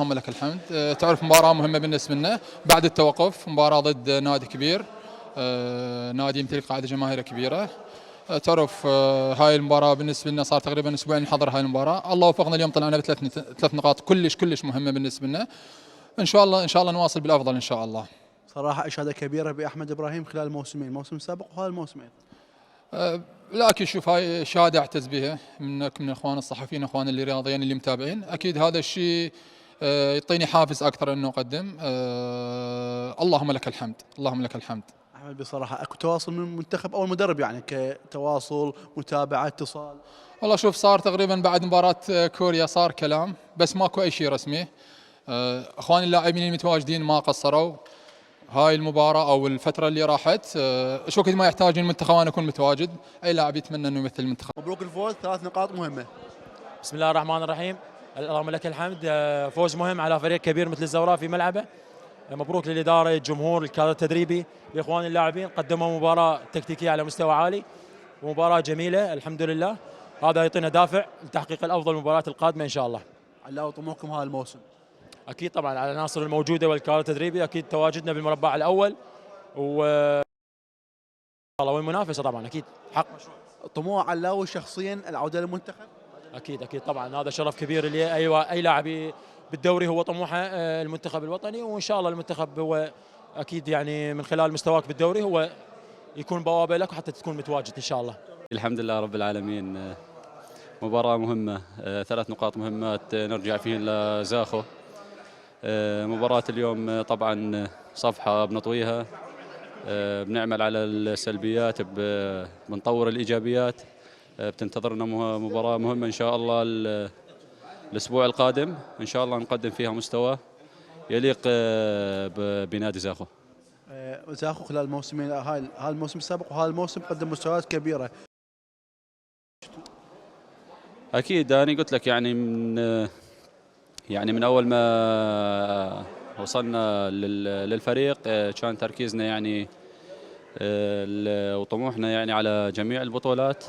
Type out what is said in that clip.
اللهم لك الحمد. تعرف مباراة مهمة بالنسبة لنا بعد التوقف، مباراة ضد نادي كبير، نادي يمتلك قاعدة جماهيرية كبيرة. تعرف هاي المباراة بالنسبة لنا صار تقريبا أسبوعين نحضر هاي المباراة. الله وفقنا اليوم، طلعنا بثلاث نقاط كلش مهمة بالنسبة لنا. إن شاء الله نواصل بالأفضل إن شاء الله. صراحة إشادة كبيرة بأحمد إبراهيم خلال الموسمين، الموسم السابق وهذا الموسم أيضا. لكن شوف، هاي شهادة أعتز بها منك، من إخوان الصحفيين، إخوان اللي رياضيين اللي متابعين. أكيد هذا الشيء يعطيني حافز أكثر إنه أقدم. اللهم لك الحمد، اللهم لك الحمد. أحمد بصراحة أكو تواصل من المنتخب أو المدرب، يعني كتواصل متابعة اتصال؟ والله شوف، صار تقريبا بعد مباراة كوريا صار كلام، بس ماكو أي شيء رسمي. إخواني اللاعبين المتواجدين ما قصروا. هاي المباراة أو الفترة اللي راحت شو وقت ما يحتاج المنتخب أنا أكون متواجد. أي لاعب يتمنى إنه يمثل المنتخب. مبروك الفوز، 3 نقاط مهمة. بسم الله الرحمن الرحيم. اللهم لك الحمد. فوز مهم على فريق كبير مثل الزوراء في ملعبه. مبروك للإدارة، الجمهور، الكادر التدريبي، لإخوان اللاعبين. قدموا مباراة تكتيكية على مستوى عالي ومباراة جميلة الحمد لله. هذا يعطينا دافع لتحقيق الأفضل المباريات القادمة إن شاء الله. علاوة طموحكم هذا الموسم؟ أكيد طبعا على العناصر الموجودة والكادر التدريبي، أكيد تواجدنا بالمربع الأول والمنافسة طبعا أكيد حق مشروع. طموح علاوي شخصيا العودة للمنتخب؟ أكيد طبعا، هذا شرف كبير لي. أي لاعب بالدوري هو طموحه المنتخب الوطني، وإن شاء الله المنتخب هو أكيد يعني من خلال مستواك بالدوري هو يكون بوابة لك وحتى تكون متواجد إن شاء الله. الحمد لله رب العالمين. مباراة مهمة، 3 نقاط مهمات نرجع فيهن لزاخو. مباراة اليوم طبعا صفحة بنطويها، بنعمل على السلبيات، بنطور الإيجابيات. بتنتظرنا مباراة مهمة إن شاء الله الأسبوع القادم، إن شاء الله نقدم فيها مستوى يليق بنادي زاخو. زاخو خلال الموسمين، هاي الموسم السابق وهذا الموسم قدم مستويات كبيرة. أكيد أنا قلت لك يعني من أول ما وصلنا للفريق كان تركيزنا يعني وطموحنا يعني على جميع البطولات.